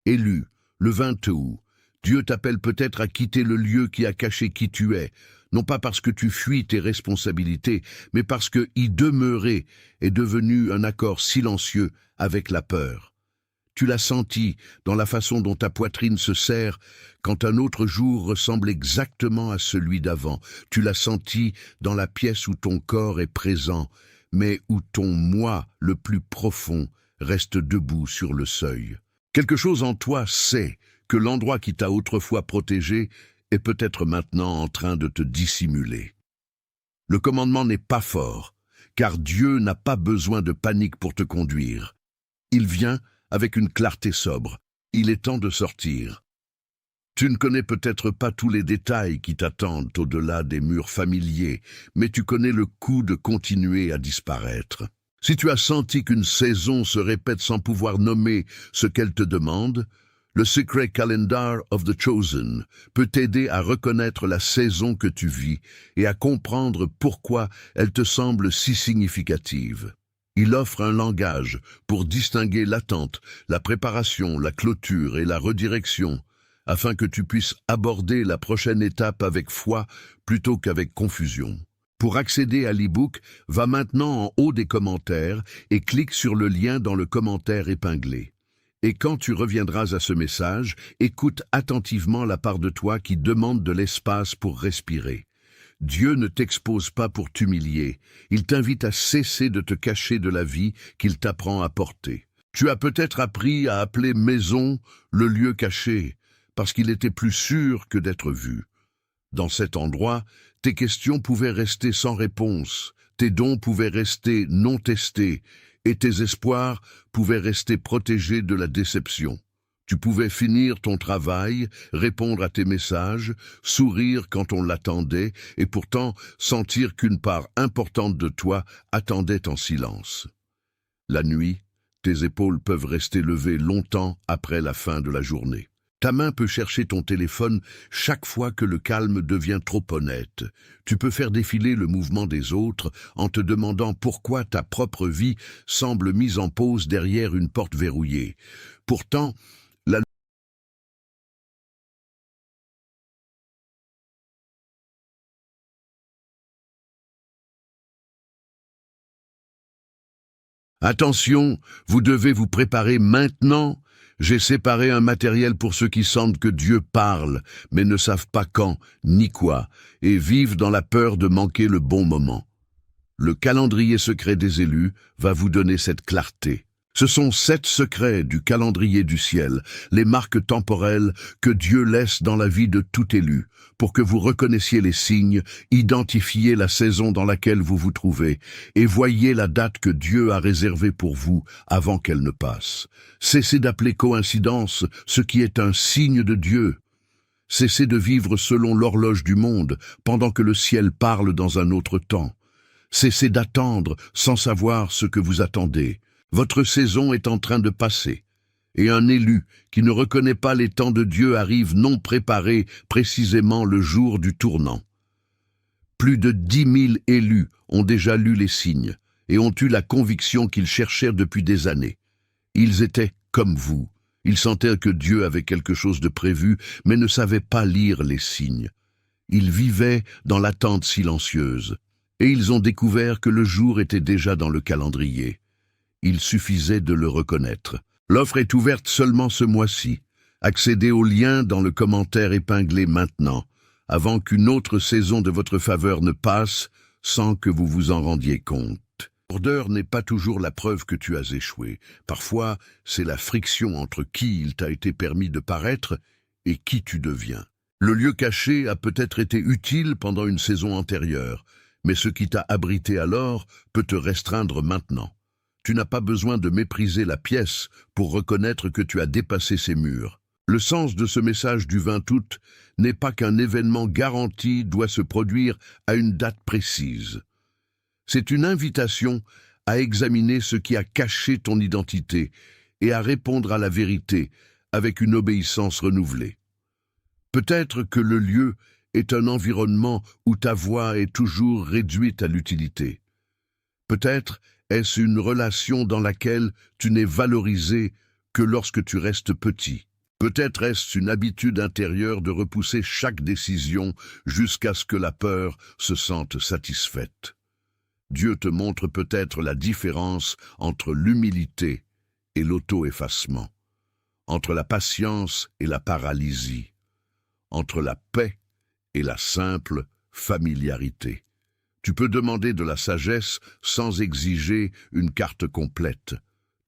Élu, le 20 août, Dieu t'appelle peut-être à quitter le lieu qui a caché qui tu es, non pas parce que tu fuis tes responsabilités, mais parce que y demeurer est devenu un accord silencieux avec la peur. Tu l'as senti dans la façon dont ta poitrine se serre quand un autre jour ressemble exactement à celui d'avant. Tu l'as senti dans la pièce où ton corps est présent, mais où ton moi le plus profond reste debout sur le seuil. Quelque chose en toi sait que l'endroit qui t'a autrefois protégé est peut-être maintenant en train de te dissimuler. Le commandement n'est pas fort, car Dieu n'a pas besoin de panique pour te conduire. Il vient avec une clarté sobre. Il est temps de sortir. Tu ne connais peut-être pas tous les détails qui t'attendent au-delà des murs familiers, mais tu connais le coût de continuer à disparaître. Si tu as senti qu'une saison se répète sans pouvoir nommer ce qu'elle te demande, le Secret Calendar of the Chosen peut t'aider à reconnaître la saison que tu vis et à comprendre pourquoi elle te semble si significative. Il offre un langage pour distinguer l'attente, la préparation, la clôture et la redirection, afin que tu puisses aborder la prochaine étape avec foi plutôt qu'avec confusion. Pour accéder à l'e-book, va maintenant en haut des commentaires et clique sur le lien dans le commentaire épinglé. Et quand tu reviendras à ce message, écoute attentivement la part de toi qui demande de l'espace pour respirer. Dieu ne t'expose pas pour t'humilier, il t'invite à cesser de te cacher de la vie qu'il t'apprend à porter. Tu as peut-être appris à appeler maison le lieu caché, parce qu'il était plus sûr que d'être vu. Dans cet endroit, tes questions pouvaient rester sans réponse, tes dons pouvaient rester non testés, et tes espoirs pouvaient rester protégés de la déception. Tu pouvais finir ton travail, répondre à tes messages, sourire quand on l'attendait, et pourtant sentir qu'une part importante de toi attendait en silence. La nuit, tes épaules peuvent rester levées longtemps après la fin de la journée. Ta main peut chercher ton téléphone chaque fois que le calme devient trop honnête. Tu peux faire défiler le mouvement des autres en te demandant pourquoi ta propre vie semble mise en pause derrière une porte verrouillée. Pourtant, attention, vous devez vous préparer maintenant. J'ai séparé un matériel pour ceux qui sentent que Dieu parle, mais ne savent pas quand ni quoi, et vivent dans la peur de manquer le bon moment. Le calendrier secret des élus va vous donner cette clarté. Ce sont 7 secrets du calendrier du ciel, les marques temporelles que Dieu laisse dans la vie de tout élu, pour que vous reconnaissiez les signes, identifiez la saison dans laquelle vous vous trouvez, et voyez la date que Dieu a réservée pour vous avant qu'elle ne passe. Cessez d'appeler coïncidence ce qui est un signe de Dieu. Cessez de vivre selon l'horloge du monde, pendant que le ciel parle dans un autre temps. Cessez d'attendre sans savoir ce que vous attendez. Votre saison est en train de passer, et un élu qui ne reconnaît pas les temps de Dieu arrive non préparé précisément le jour du tournant. Plus de 10 000 élus ont déjà lu les signes et ont eu la conviction qu'ils cherchèrent depuis des années. Ils étaient comme vous. Ils sentaient que Dieu avait quelque chose de prévu, mais ne savaient pas lire les signes. Ils vivaient dans l'attente silencieuse, et ils ont découvert que le jour était déjà dans le calendrier. Il suffisait de le reconnaître. L'offre est ouverte seulement ce mois-ci. Accédez au lien dans le commentaire épinglé maintenant, avant qu'une autre saison de votre faveur ne passe sans que vous vous en rendiez compte. L'ordre n'est pas toujours la preuve que tu as échoué. Parfois, c'est la friction entre qui il t'a été permis de paraître et qui tu deviens. Le lieu caché a peut-être été utile pendant une saison antérieure, mais ce qui t'a abrité alors peut te restreindre maintenant. Tu n'as pas besoin de mépriser la pièce pour reconnaître que tu as dépassé ces murs. Le sens de ce message du 20 août n'est pas qu'un événement garanti doit se produire à une date précise. C'est une invitation à examiner ce qui a caché ton identité et à répondre à la vérité avec une obéissance renouvelée. Peut-être que le lieu est un environnement où ta voix est toujours réduite à l'utilité. Peut-être est-ce une relation dans laquelle tu n'es valorisé que lorsque tu restes petit. Peut-être est-ce une habitude intérieure de repousser chaque décision jusqu'à ce que la peur se sente satisfaite. Dieu te montre peut-être la différence entre l'humilité et l'auto-effacement, entre la patience et la paralysie, entre la paix et la simple familiarité. Tu peux demander de la sagesse sans exiger une carte complète.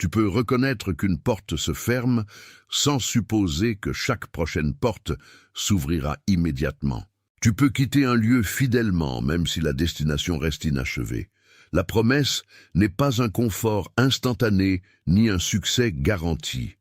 Tu peux reconnaître qu'une porte se ferme sans supposer que chaque prochaine porte s'ouvrira immédiatement. Tu peux quitter un lieu fidèlement même si la destination reste inachevée. La promesse n'est pas un confort instantané ni un succès garanti.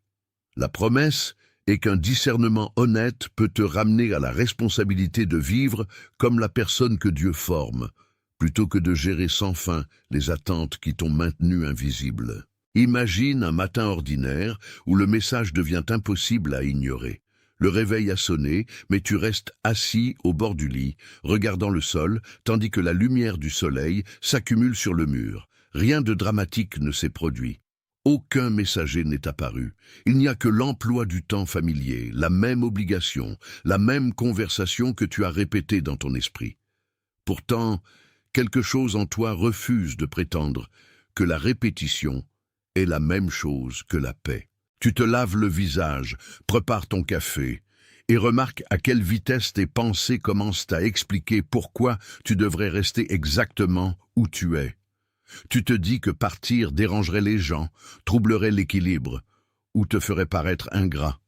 La promesse est qu'un discernement honnête peut te ramener à la responsabilité de vivre comme la personne que Dieu forme, plutôt que de gérer sans fin les attentes qui t'ont maintenu invisible. Imagine un matin ordinaire où le message devient impossible à ignorer. Le réveil a sonné, mais tu restes assis au bord du lit, regardant le sol, tandis que la lumière du soleil s'accumule sur le mur. Rien de dramatique ne s'est produit. Aucun messager n'est apparu. Il n'y a que l'emploi du temps familier, la même obligation, la même conversation que tu as répétée dans ton esprit. Pourtant, quelque chose en toi refuse de prétendre que la répétition est la même chose que la paix. Tu te laves le visage, prépares ton café et remarque à quelle vitesse tes pensées commencent à expliquer pourquoi tu devrais rester exactement où tu es. Tu te dis que partir dérangerait les gens, troublerait l'équilibre ou te ferait paraître ingrat.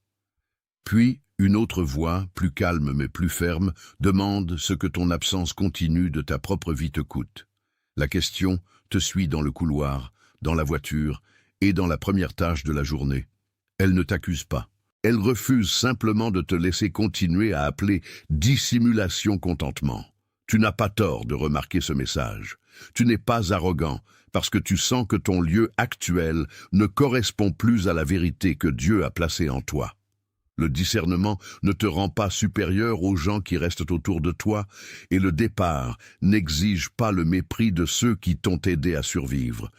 Puis, une autre voix, plus calme mais plus ferme, demande ce que ton absence continue de ta propre vie te coûte. La question te suit dans le couloir, dans la voiture et dans la première tâche de la journée. Elle ne t'accuse pas. Elle refuse simplement de te laisser continuer à appeler dissimulation contentement. Tu n'as pas tort de remarquer ce message. Tu n'es pas arrogant parce que tu sens que ton lieu actuel ne correspond plus à la vérité que Dieu a placée en toi. Le discernement ne te rend pas supérieur aux gens qui restent autour de toi et le départ n'exige pas le mépris de ceux qui t'ont aidé à survivre.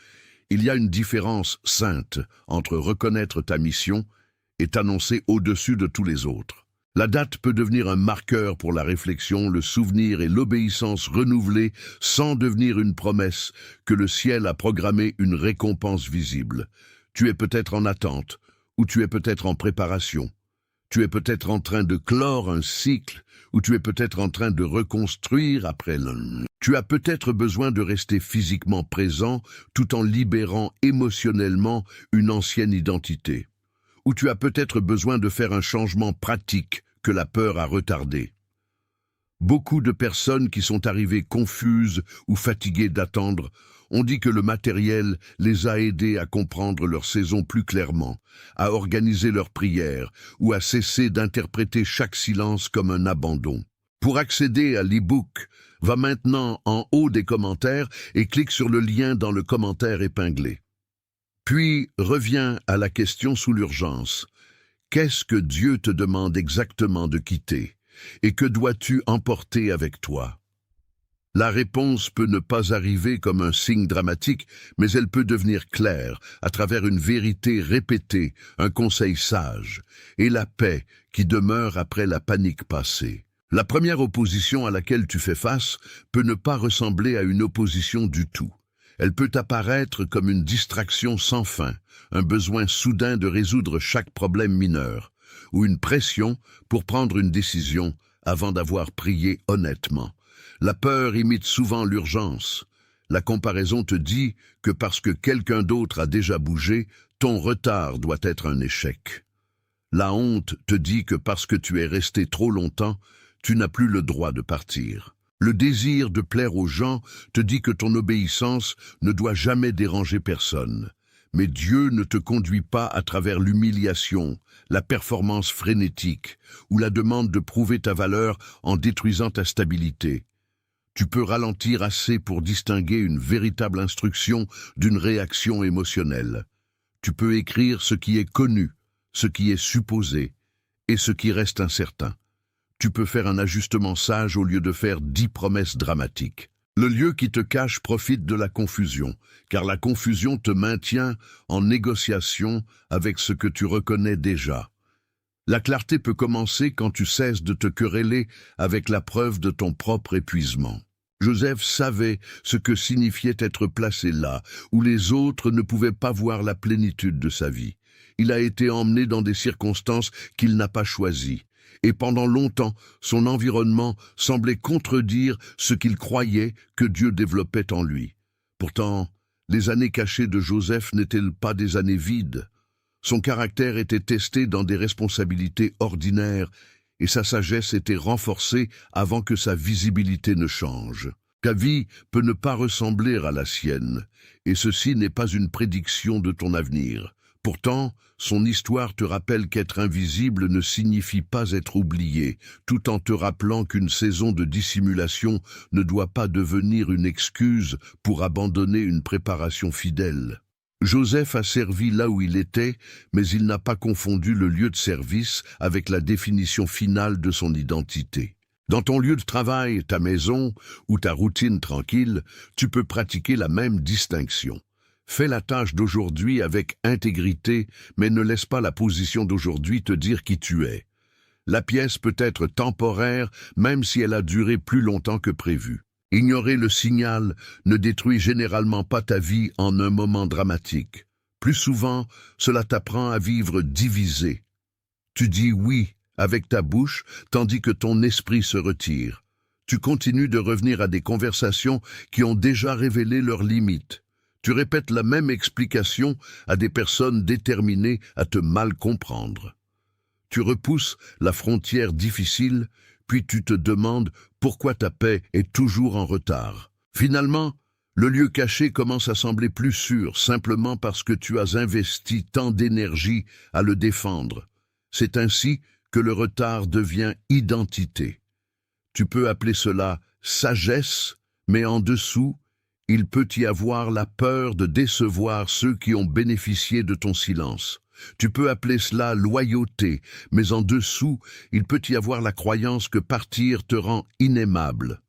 Il y a une différence sainte entre reconnaître ta mission et t'annoncer au-dessus de tous les autres. La date peut devenir un marqueur pour la réflexion, le souvenir et l'obéissance renouvelée sans devenir une promesse que le ciel a programmé une récompense visible. Tu es peut-être en attente ou tu es peut-être en préparation. Tu es peut-être en train de clore un cycle ou tu es peut-être en train de reconstruire après l'un. Tu as peut-être besoin de rester physiquement présent tout en libérant émotionnellement une ancienne identité. Ou tu as peut-être besoin de faire un changement pratique que la peur a retardé. Beaucoup de personnes qui sont arrivées confuses ou fatiguées d'attendre ont dit que le matériel les a aidés à comprendre leur saison plus clairement, à organiser leurs prières ou à cesser d'interpréter chaque silence comme un abandon. Pour accéder à l'e-book, va maintenant en haut des commentaires et clique sur le lien dans le commentaire épinglé. Puis reviens à la question sous l'urgence. Qu'est-ce que Dieu te demande exactement de quitter et que dois-tu emporter avec toi? La réponse peut ne pas arriver comme un signe dramatique, mais elle peut devenir claire à travers une vérité répétée, un conseil sage, et la paix qui demeure après la panique passée. La première opposition à laquelle tu fais face peut ne pas ressembler à une opposition du tout. Elle peut apparaître comme une distraction sans fin, un besoin soudain de résoudre chaque problème mineur, ou une pression pour prendre une décision avant d'avoir prié honnêtement. La peur imite souvent l'urgence. La comparaison te dit que parce que quelqu'un d'autre a déjà bougé, ton retard doit être un échec. La honte te dit que parce que tu es resté trop longtemps, tu n'as plus le droit de partir. Le désir de plaire aux gens te dit que ton obéissance ne doit jamais déranger personne. Mais Dieu ne te conduit pas à travers l'humiliation, la performance frénétique ou la demande de prouver ta valeur en détruisant ta stabilité. Tu peux ralentir assez pour distinguer une véritable instruction d'une réaction émotionnelle. Tu peux écrire ce qui est connu, ce qui est supposé et ce qui reste incertain. Tu peux faire un ajustement sage au lieu de faire 10 promesses dramatiques. Le lieu qui te cache profite de la confusion, car la confusion te maintient en négociation avec ce que tu reconnais déjà. La clarté peut commencer quand tu cesses de te quereller avec la preuve de ton propre épuisement. Joseph savait ce que signifiait être placé là, où les autres ne pouvaient pas voir la plénitude de sa vie. Il a été emmené dans des circonstances qu'il n'a pas choisies. Et pendant longtemps, son environnement semblait contredire ce qu'il croyait que Dieu développait en lui. Pourtant, les années cachées de Joseph n'étaient pas des années vides. Son caractère était testé dans des responsabilités ordinaires et sa sagesse était renforcée avant que sa visibilité ne change. Ta vie peut ne pas ressembler à la sienne, et ceci n'est pas une prédiction de ton avenir. Pourtant, son histoire te rappelle qu'être invisible ne signifie pas être oublié, tout en te rappelant qu'une saison de dissimulation ne doit pas devenir une excuse pour abandonner une préparation fidèle. Joseph a servi là où il était, mais il n'a pas confondu le lieu de service avec la définition finale de son identité. Dans ton lieu de travail, ta maison ou ta routine tranquille, tu peux pratiquer la même distinction. Fais la tâche d'aujourd'hui avec intégrité, mais ne laisse pas la position d'aujourd'hui te dire qui tu es. La pièce peut être temporaire, même si elle a duré plus longtemps que prévu. Ignorer le signal ne détruit généralement pas ta vie en un moment dramatique. Plus souvent, cela t'apprend à vivre divisé. Tu dis oui avec ta bouche, tandis que ton esprit se retire. Tu continues de revenir à des conversations qui ont déjà révélé leurs limites. Tu répètes la même explication à des personnes déterminées à te mal comprendre. Tu repousses la frontière difficile, puis tu te demandes pourquoi ta paix est toujours en retard. Finalement, le lieu caché commence à sembler plus sûr simplement parce que tu as investi tant d'énergie à le défendre. C'est ainsi que le retard devient identité. Tu peux appeler cela sagesse, mais en dessous, il peut y avoir la peur de décevoir ceux qui ont bénéficié de ton silence. Tu peux appeler cela loyauté, mais en dessous, il peut y avoir la croyance que partir te rend inaimable.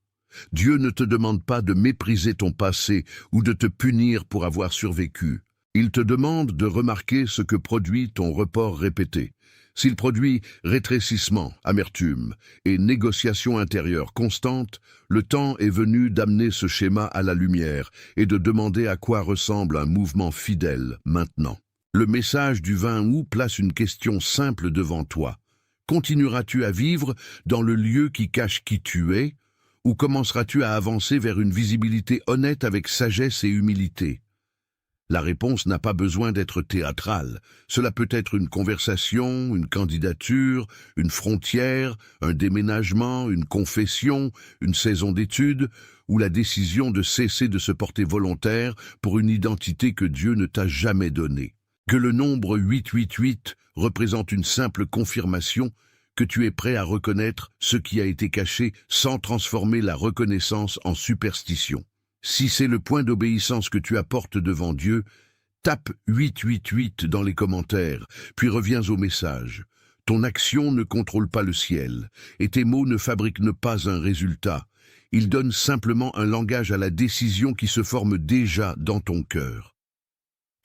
Dieu ne te demande pas de mépriser ton passé ou de te punir pour avoir survécu. Il te demande de remarquer ce que produit ton report répété. S'il produit rétrécissement, amertume et négociation intérieure constante, le temps est venu d'amener ce schéma à la lumière et de demander à quoi ressemble un mouvement fidèle maintenant. Le message du 20 août place une question simple devant toi. Continueras-tu à vivre dans le lieu qui cache qui tu es, ou commenceras-tu à avancer vers une visibilité honnête avec sagesse et humilité? La réponse n'a pas besoin d'être théâtrale. Cela peut être une conversation, une candidature, une frontière, un déménagement, une confession, une saison d'études, ou la décision de cesser de se porter volontaire pour une identité que Dieu ne t'a jamais donnée. Que le nombre 888 représente une simple confirmation que tu es prêt à reconnaître ce qui a été caché sans transformer la reconnaissance en superstition. Si c'est le point d'obéissance que tu apportes devant Dieu, tape 888 dans les commentaires, puis reviens au message. Ton action ne contrôle pas le ciel, et tes mots ne fabriquent pas un résultat. Ils donnent simplement un langage à la décision qui se forme déjà dans ton cœur.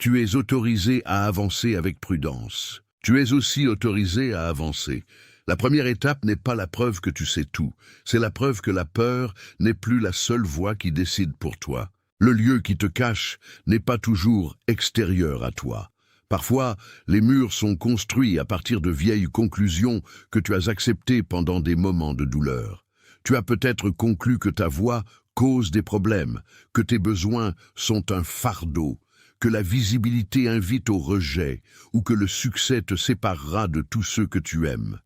Tu es autorisé à avancer avec prudence. Tu es aussi autorisé à avancer. La première étape n'est pas la preuve que tu sais tout, c'est la preuve que la peur n'est plus la seule voix qui décide pour toi. Le lieu qui te cache n'est pas toujours extérieur à toi. Parfois, les murs sont construits à partir de vieilles conclusions que tu as acceptées pendant des moments de douleur. Tu as peut-être conclu que ta voix cause des problèmes, que tes besoins sont un fardeau, que la visibilité invite au rejet ou que le succès te séparera de tous ceux que tu aimes.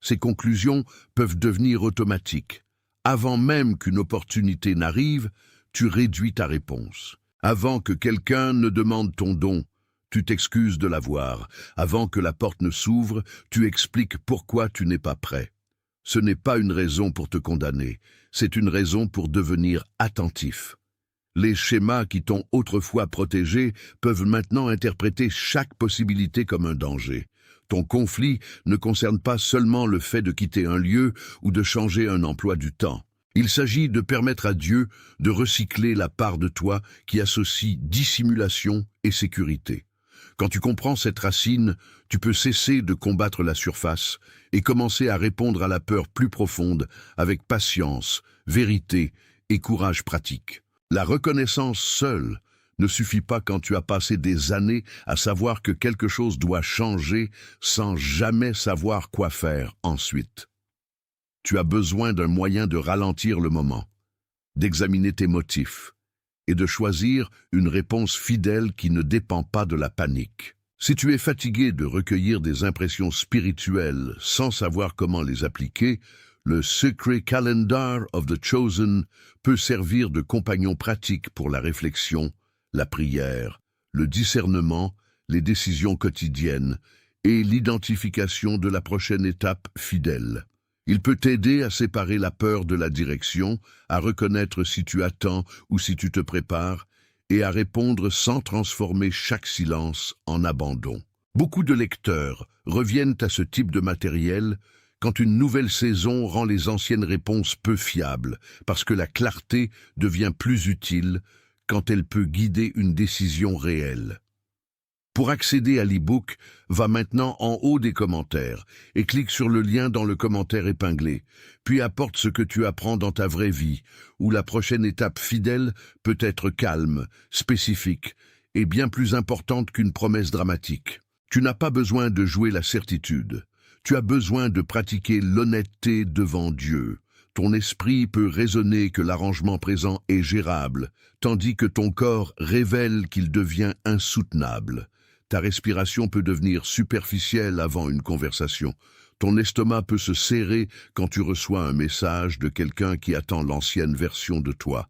Ces conclusions peuvent devenir automatiques. Avant même qu'une opportunité n'arrive, tu réduis ta réponse. Avant que quelqu'un ne demande ton don, tu t'excuses de l'avoir. Avant que la porte ne s'ouvre, tu expliques pourquoi tu n'es pas prêt. Ce n'est pas une raison pour te condamner, c'est une raison pour devenir attentif. Les schémas qui t'ont autrefois protégé peuvent maintenant interpréter chaque possibilité comme un danger. Ton conflit ne concerne pas seulement le fait de quitter un lieu ou de changer un emploi du temps. Il s'agit de permettre à Dieu de recycler la part de toi qui associe dissimulation et sécurité. Quand tu comprends cette racine, tu peux cesser de combattre la surface et commencer à répondre à la peur plus profonde avec patience, vérité et courage pratique. La reconnaissance seule ne suffit pas quand tu as passé des années à savoir que quelque chose doit changer sans jamais savoir quoi faire ensuite. Tu as besoin d'un moyen de ralentir le moment, d'examiner tes motifs et de choisir une réponse fidèle qui ne dépend pas de la panique. Si tu es fatigué de recueillir des impressions spirituelles sans savoir comment les appliquer, le Secret Calendar of the Chosen peut servir de compagnon pratique pour la réflexion, la prière, le discernement, les décisions quotidiennes et l'identification de la prochaine étape fidèle. Il peut t'aider à séparer la peur de la direction, à reconnaître si tu attends ou si tu te prépares, et à répondre sans transformer chaque silence en abandon. Beaucoup de lecteurs reviennent à ce type de matériel quand une nouvelle saison rend les anciennes réponses peu fiables, parce que la clarté devient plus utile quand elle peut guider une décision réelle. Pour accéder à l'e-book, va maintenant en haut des commentaires et clique sur le lien dans le commentaire épinglé, puis apporte ce que tu apprends dans ta vraie vie, où la prochaine étape fidèle peut être calme, spécifique et bien plus importante qu'une promesse dramatique. Tu n'as pas besoin de jouer la certitude, tu as besoin de pratiquer l'honnêteté devant Dieu. Ton esprit peut raisonner que l'arrangement présent est gérable, tandis que ton corps révèle qu'il devient insoutenable. Ta respiration peut devenir superficielle avant une conversation. Ton estomac peut se serrer quand tu reçois un message de quelqu'un qui attend l'ancienne version de toi.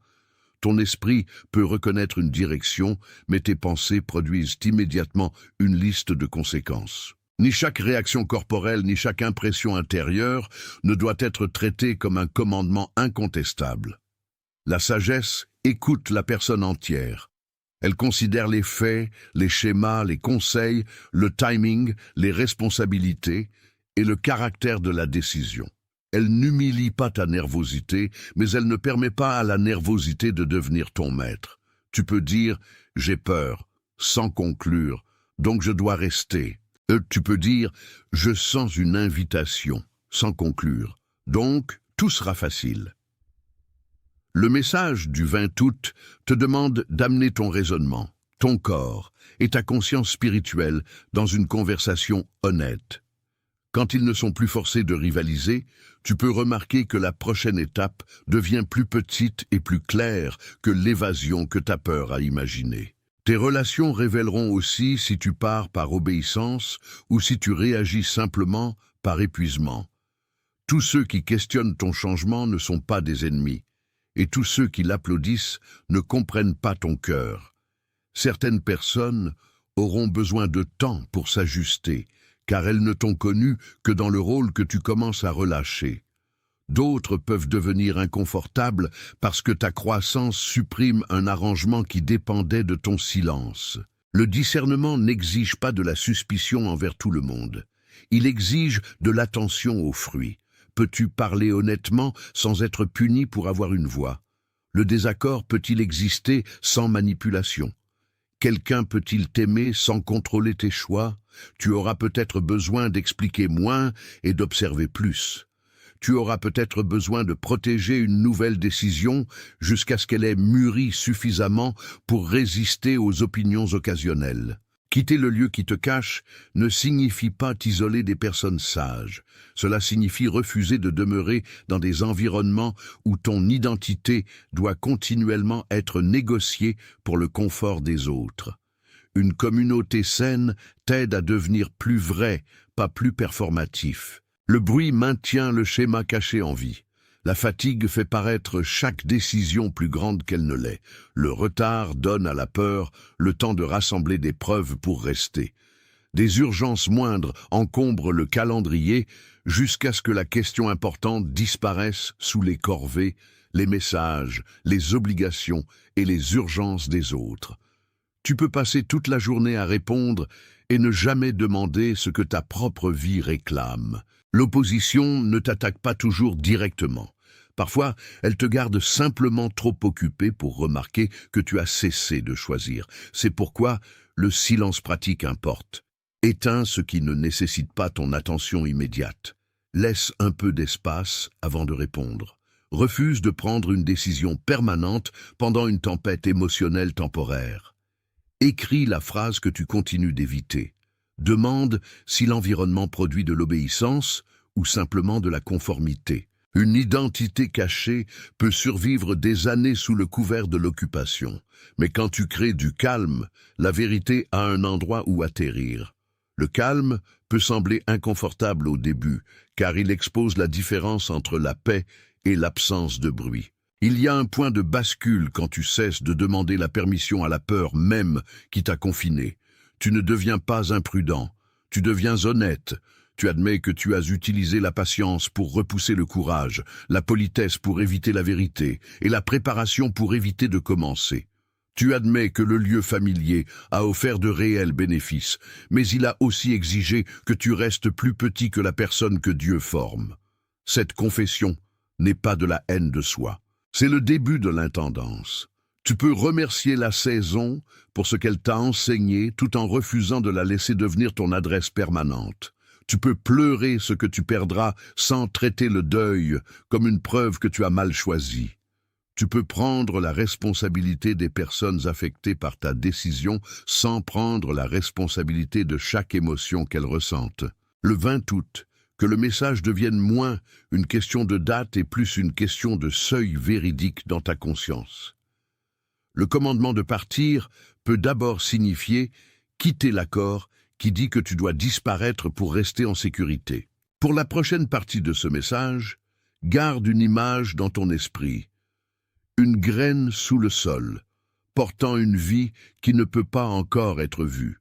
Ton esprit peut reconnaître une direction, mais tes pensées produisent immédiatement une liste de conséquences. Ni chaque réaction corporelle, ni chaque impression intérieure ne doit être traitée comme un commandement incontestable. La sagesse écoute la personne entière. Elle considère les faits, les schémas, les conseils, le timing, les responsabilités et le caractère de la décision. Elle n'humilie pas ta nervosité, mais elle ne permet pas à la nervosité de devenir ton maître. Tu peux dire « j'ai peur » sans conclure, donc je dois rester. Tu peux dire « je sens une invitation » sans conclure, donc tout sera facile. Le message du 20 août te demande d'amener ton raisonnement, ton corps et ta conscience spirituelle dans une conversation honnête. Quand ils ne sont plus forcés de rivaliser, tu peux remarquer que la prochaine étape devient plus petite et plus claire que l'évasion que ta peur a imaginée. Tes relations révéleront aussi si tu pars par obéissance ou si tu réagis simplement par épuisement. Tous ceux qui questionnent ton changement ne sont pas des ennemis. Et tous ceux qui l'applaudissent ne comprennent pas ton cœur. Certaines personnes auront besoin de temps pour s'ajuster, car elles ne t'ont connu que dans le rôle que tu commences à relâcher. D'autres peuvent devenir inconfortables parce que ta croissance supprime un arrangement qui dépendait de ton silence. Le discernement n'exige pas de la suspicion envers tout le monde. Il exige de l'attention aux fruits. Peux-tu parler honnêtement sans être puni pour avoir une voix? Le désaccord peut-il exister sans manipulation? Quelqu'un peut-il t'aimer sans contrôler tes choix? Tu auras peut-être besoin d'expliquer moins et d'observer plus. Tu auras peut-être besoin de protéger une nouvelle décision jusqu'à ce qu'elle ait mûri suffisamment pour résister aux opinions occasionnelles. Quitter le lieu qui te cache ne signifie pas t'isoler des personnes sages. Cela signifie refuser de demeurer dans des environnements où ton identité doit continuellement être négociée pour le confort des autres. Une communauté saine t'aide à devenir plus vrai, pas plus performatif. Le bruit maintient le schéma caché en vie. La fatigue fait paraître chaque décision plus grande qu'elle ne l'est. Le retard donne à la peur le temps de rassembler des preuves pour rester. Des urgences moindres encombrent le calendrier jusqu'à ce que la question importante disparaisse sous les corvées, les messages, les obligations et les urgences des autres. Tu peux passer toute la journée à répondre et ne jamais demander ce que ta propre vie réclame. L'opposition ne t'attaque pas toujours directement. Parfois, elle te garde simplement trop occupé pour remarquer que tu as cessé de choisir. C'est pourquoi le silence pratique importe. Éteins ce qui ne nécessite pas ton attention immédiate. Laisse un peu d'espace avant de répondre. Refuse de prendre une décision permanente pendant une tempête émotionnelle temporaire. Écris la phrase que tu continues d'éviter. Demande si l'environnement produit de l'obéissance ou simplement de la conformité. Une identité cachée peut survivre des années sous le couvert de l'occupation. Mais quand tu crées du calme, la vérité a un endroit où atterrir. Le calme peut sembler inconfortable au début, car il expose la différence entre la paix et l'absence de bruit. Il y a un point de bascule quand tu cesses de demander la permission à la peur même qui t'a confiné. Tu ne deviens pas imprudent, tu deviens honnête. Tu admets que tu as utilisé la patience pour repousser le courage, la politesse pour éviter la vérité et la préparation pour éviter de commencer. Tu admets que le lieu familier a offert de réels bénéfices, mais il a aussi exigé que tu restes plus petit que la personne que Dieu forme. Cette confession n'est pas de la haine de soi. C'est le début de l'intendance. Tu peux remercier la saison pour ce qu'elle t'a enseigné tout en refusant de la laisser devenir ton adresse permanente. Tu peux pleurer ce que tu perdras sans traiter le deuil comme une preuve que tu as mal choisi. Tu peux prendre la responsabilité des personnes affectées par ta décision sans prendre la responsabilité de chaque émotion qu'elles ressentent. Le 20 août, que le message devienne moins une question de date et plus une question de seuil véridique dans ta conscience. Le commandement de partir peut d'abord signifier quitter l'accord qui dit que tu dois disparaître pour rester en sécurité. Pour la prochaine partie de ce message, garde une image dans ton esprit. Une graine sous le sol, portant une vie qui ne peut pas encore être vue.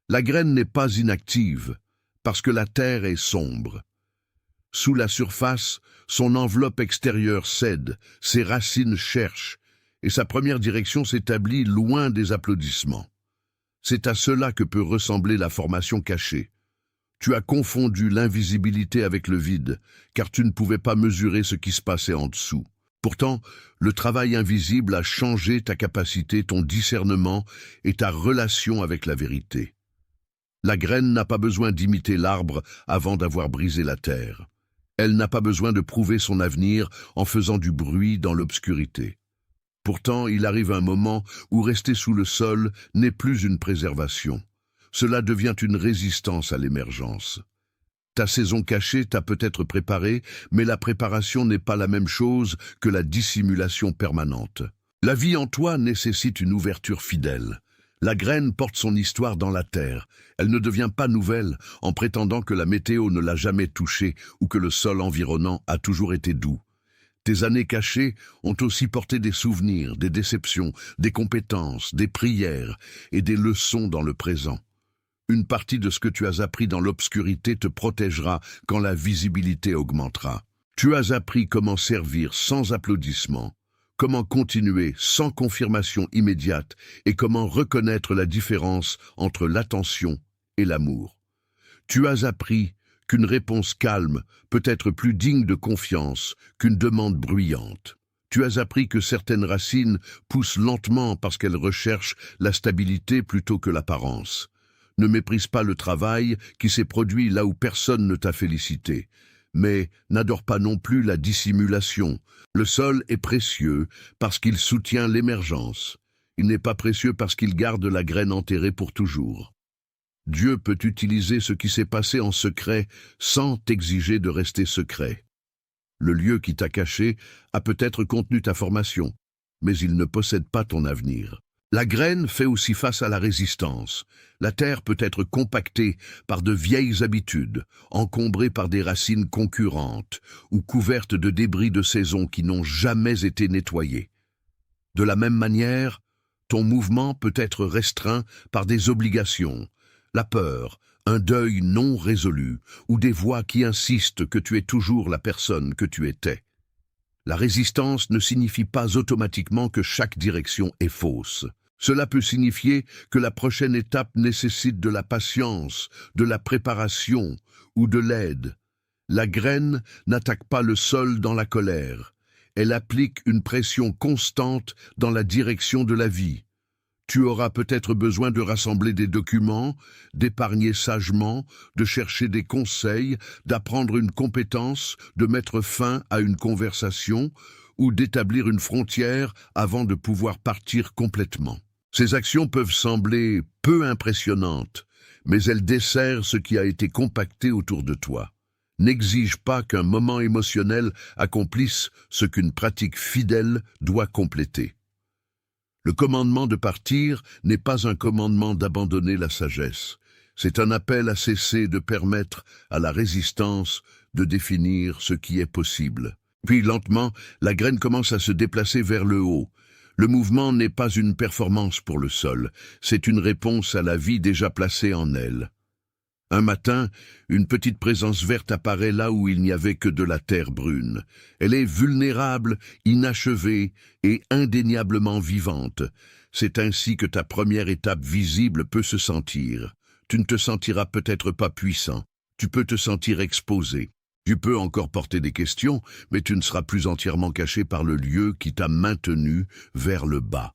La graine n'est pas inactive, parce que la terre est sombre. Sous la surface, son enveloppe extérieure cède, ses racines cherchent, et sa première direction s'établit loin des applaudissements. C'est à cela que peut ressembler la formation cachée. Tu as confondu l'invisibilité avec le vide, car tu ne pouvais pas mesurer ce qui se passait en dessous. Pourtant, le travail invisible a changé ta capacité, ton discernement et ta relation avec la vérité. La graine n'a pas besoin d'imiter l'arbre avant d'avoir brisé la terre. Elle n'a pas besoin de prouver son avenir en faisant du bruit dans l'obscurité. Pourtant, il arrive un moment où rester sous le sol n'est plus une préservation. Cela devient une résistance à l'émergence. Ta saison cachée t'a peut-être préparé, mais la préparation n'est pas la même chose que la dissimulation permanente. La vie en toi nécessite une ouverture fidèle. La graine porte son histoire dans la terre. Elle ne devient pas nouvelle en prétendant que la météo ne l'a jamais touchée ou que le sol environnant a toujours été doux. Tes années cachées ont aussi porté des souvenirs, des déceptions, des compétences, des prières et des leçons dans le présent. Une partie de ce que tu as appris dans l'obscurité te protégera quand la visibilité augmentera. Tu as appris comment servir sans applaudissements, comment continuer sans confirmation immédiate et comment reconnaître la différence entre l'attention et l'amour. Tu as appris qu'une réponse calme peut être plus digne de confiance qu'une demande bruyante. Tu as appris que certaines racines poussent lentement parce qu'elles recherchent la stabilité plutôt que l'apparence. Ne méprise pas le travail qui s'est produit là où personne ne t'a félicité. Mais n'adore pas non plus la dissimulation. Le sol est précieux parce qu'il soutient l'émergence. Il n'est pas précieux parce qu'il garde la graine enterrée pour toujours. Dieu peut utiliser ce qui s'est passé en secret sans t'exiger de rester secret. Le lieu qui t'a caché a peut-être contenu ta formation, mais il ne possède pas ton avenir. La graine fait aussi face à la résistance. La terre peut être compactée par de vieilles habitudes, encombrée par des racines concurrentes ou couverte de débris de saison qui n'ont jamais été nettoyés. De la même manière, ton mouvement peut être restreint par des obligations, la peur, un deuil non résolu ou des voix qui insistent que tu es toujours la personne que tu étais. La résistance ne signifie pas automatiquement que chaque direction est fausse. Cela peut signifier que la prochaine étape nécessite de la patience, de la préparation ou de l'aide. La graine n'attaque pas le sol dans la colère. Elle applique une pression constante dans la direction de la vie. Tu auras peut-être besoin de rassembler des documents, d'épargner sagement, de chercher des conseils, d'apprendre une compétence, de mettre fin à une conversation ou d'établir une frontière avant de pouvoir partir complètement. Ces actions peuvent sembler peu impressionnantes, mais elles desserrent ce qui a été compacté autour de toi. N'exige pas qu'un moment émotionnel accomplisse ce qu'une pratique fidèle doit compléter. Le commandement de partir n'est pas un commandement d'abandonner la sagesse. C'est un appel à cesser de permettre à la résistance de définir ce qui est possible. Puis lentement, la graine commence à se déplacer vers le haut. Le mouvement n'est pas une performance pour le sol, c'est une réponse à la vie déjà placée en elle. Un matin, une petite présence verte apparaît là où il n'y avait que de la terre brune. Elle est vulnérable, inachevée et indéniablement vivante. C'est ainsi que ta première étape visible peut se sentir. Tu ne te sentiras peut-être pas puissant. Tu peux te sentir exposé. Tu peux encore porter des questions, mais tu ne seras plus entièrement caché par le lieu qui t'a maintenu vers le bas.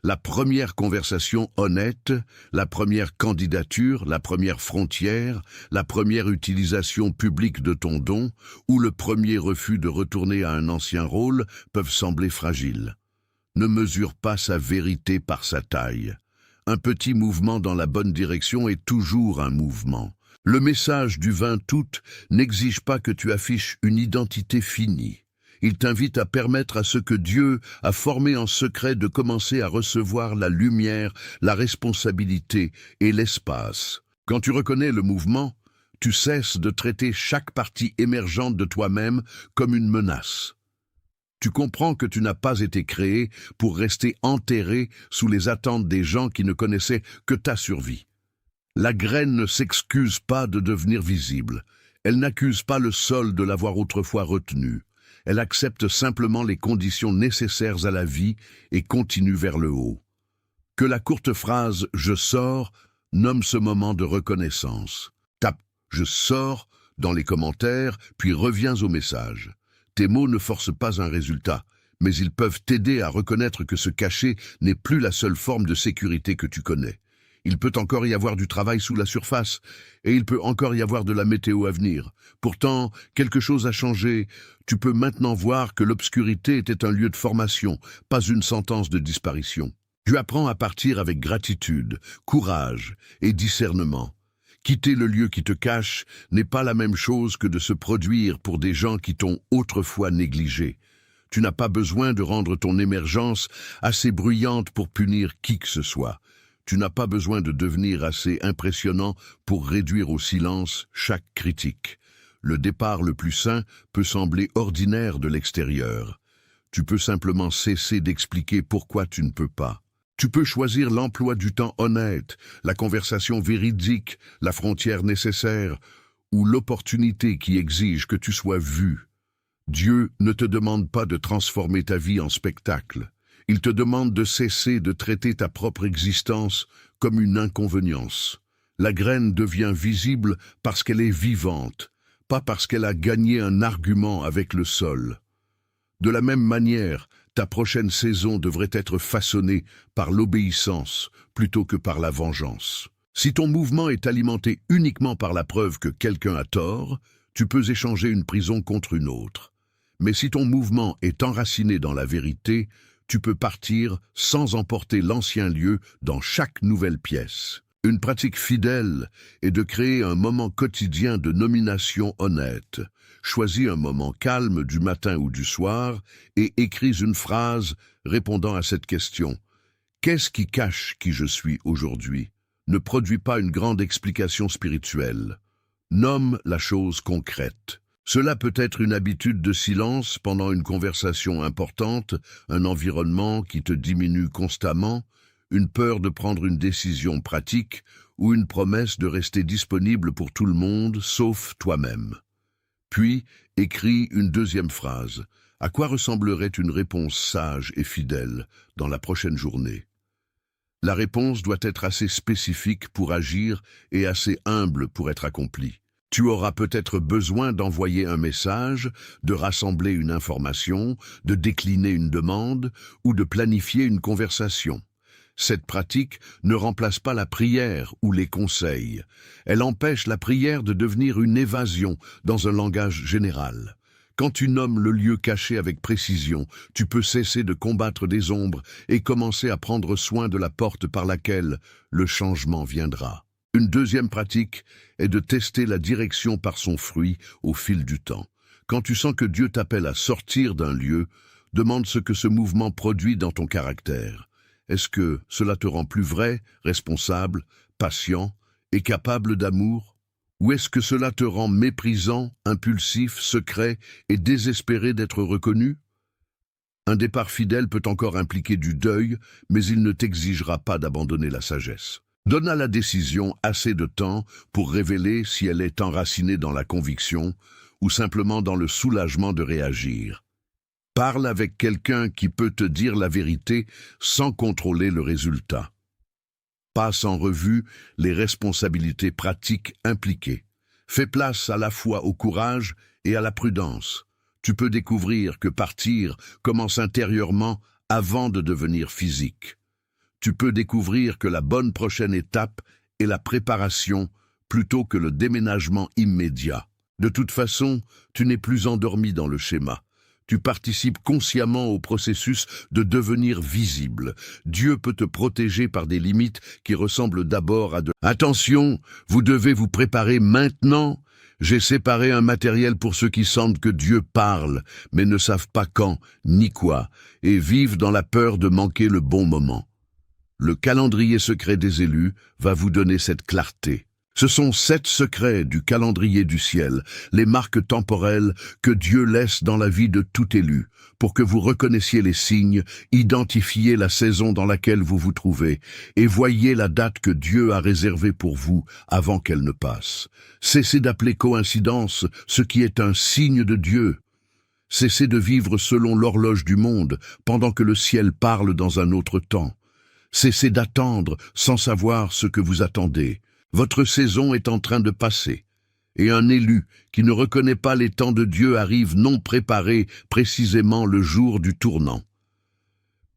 La première conversation honnête, la première candidature, la première frontière, la première utilisation publique de ton don ou le premier refus de retourner à un ancien rôle peuvent sembler fragiles. Ne mesure pas sa vérité par sa taille. Un petit mouvement dans la bonne direction est toujours un mouvement. Le message du 20 août n'exige pas que tu affiches une identité finie. Il t'invite à permettre à ce que Dieu a formé en secret de commencer à recevoir la lumière, la responsabilité et l'espace. Quand tu reconnais le mouvement, tu cesses de traiter chaque partie émergente de toi-même comme une menace. Tu comprends que tu n'as pas été créé pour rester enterré sous les attentes des gens qui ne connaissaient que ta survie. La graine ne s'excuse pas de devenir visible. Elle n'accuse pas le sol de l'avoir autrefois retenu. Elle accepte simplement les conditions nécessaires à la vie et continue vers le haut. Que la courte phrase « je sors » nomme ce moment de reconnaissance. Tape « je sors » dans les commentaires, puis reviens au message. Tes mots ne forcent pas un résultat, mais ils peuvent t'aider à reconnaître que se cacher n'est plus la seule forme de sécurité que tu connais. Il peut encore y avoir du travail sous la surface, et il peut encore y avoir de la météo à venir. Pourtant, quelque chose a changé. Tu peux maintenant voir que l'obscurité était un lieu de formation, pas une sentence de disparition. Tu apprends à partir avec gratitude, courage et discernement. Quitter le lieu qui te cache n'est pas la même chose que de se produire pour des gens qui t'ont autrefois négligé. Tu n'as pas besoin de rendre ton émergence assez bruyante pour punir qui que ce soit. Tu n'as pas besoin de devenir assez impressionnant pour réduire au silence chaque critique. Le départ le plus sain peut sembler ordinaire de l'extérieur. Tu peux simplement cesser d'expliquer pourquoi tu ne peux pas. Tu peux choisir l'emploi du temps honnête, la conversation véridique, la frontière nécessaire ou l'opportunité qui exige que tu sois vu. Dieu ne te demande pas de transformer ta vie en spectacle. Il te demande de cesser de traiter ta propre existence comme une inconvénience. La graine devient visible parce qu'elle est vivante, pas parce qu'elle a gagné un argument avec le sol. De la même manière, ta prochaine saison devrait être façonnée par l'obéissance plutôt que par la vengeance. Si ton mouvement est alimenté uniquement par la preuve que quelqu'un a tort, tu peux échanger une prison contre une autre. Mais si ton mouvement est enraciné dans la vérité, tu peux partir sans emporter l'ancien lieu dans chaque nouvelle pièce. Une pratique fidèle est de créer un moment quotidien de nomination honnête. Choisis un moment calme du matin ou du soir et écris une phrase répondant à cette question. Qu'est-ce qui cache qui je suis aujourd'hui? Ne produis pas une grande explication spirituelle. Nomme la chose concrète. Cela peut être une habitude de silence pendant une conversation importante, un environnement qui te diminue constamment, une peur de prendre une décision pratique ou une promesse de rester disponible pour tout le monde sauf toi-même. Puis, écris une deuxième phrase. À quoi ressemblerait une réponse sage et fidèle dans la prochaine journée? La réponse doit être assez spécifique pour agir et assez humble pour être accomplie. Tu auras peut-être besoin d'envoyer un message, de rassembler une information, de décliner une demande ou de planifier une conversation. Cette pratique ne remplace pas la prière ou les conseils. Elle empêche la prière de devenir une évasion dans un langage général. Quand tu nommes le lieu caché avec précision, tu peux cesser de combattre des ombres et commencer à prendre soin de la porte par laquelle le changement viendra. Une deuxième pratique est de tester la direction par son fruit au fil du temps. Quand tu sens que Dieu t'appelle à sortir d'un lieu, demande ce que ce mouvement produit dans ton caractère. Est-ce que cela te rend plus vrai, responsable, patient et capable d'amour? Ou est-ce que cela te rend méprisant, impulsif, secret et désespéré d'être reconnu? Un départ fidèle peut encore impliquer du deuil, mais il ne t'exigera pas d'abandonner la sagesse. Donne à la décision assez de temps pour révéler si elle est enracinée dans la conviction ou simplement dans le soulagement de réagir. Parle avec quelqu'un qui peut te dire la vérité sans contrôler le résultat. Passe en revue les responsabilités pratiques impliquées. Fais place à la fois au courage et à la prudence. Tu peux découvrir que partir commence intérieurement avant de devenir physique. Tu peux découvrir que la bonne prochaine étape est la préparation plutôt que le déménagement immédiat. De toute façon, tu n'es plus endormi dans le schéma. Tu participes consciemment au processus de devenir visible. Dieu peut te protéger par des limites qui ressemblent d'abord à de... Attention, vous devez vous préparer maintenant. J'ai séparé un matériel pour ceux qui sentent que Dieu parle, mais ne savent pas quand ni quoi, et vivent dans la peur de manquer le bon moment. Le calendrier secret des élus va vous donner cette clarté. Ce sont 7 secrets du calendrier du ciel, les marques temporelles que Dieu laisse dans la vie de tout élu, pour que vous reconnaissiez les signes, identifiez la saison dans laquelle vous vous trouvez, et voyez la date que Dieu a réservée pour vous avant qu'elle ne passe. Cessez d'appeler coïncidence ce qui est un signe de Dieu. Cessez de vivre selon l'horloge du monde, pendant que le ciel parle dans un autre temps. Cessez d'attendre sans savoir ce que vous attendez. Votre saison est en train de passer, et un élu qui ne reconnaît pas les temps de Dieu arrive non préparé précisément le jour du tournant.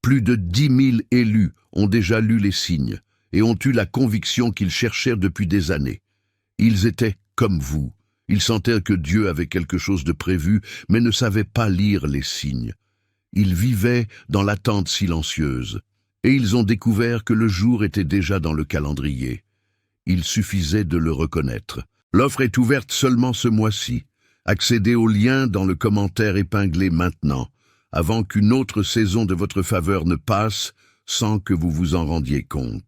Plus de 10 000 élus ont déjà lu les signes et ont eu la conviction qu'ils cherchèrent depuis des années. Ils étaient comme vous. Ils sentaient que Dieu avait quelque chose de prévu, mais ne savaient pas lire les signes. Ils vivaient dans l'attente silencieuse, et ils ont découvert que le jour était déjà dans le calendrier. Il suffisait de le reconnaître. L'offre est ouverte seulement ce mois-ci. Accédez au lien dans le commentaire épinglé maintenant, avant qu'une autre saison de votre faveur ne passe sans que vous vous en rendiez compte.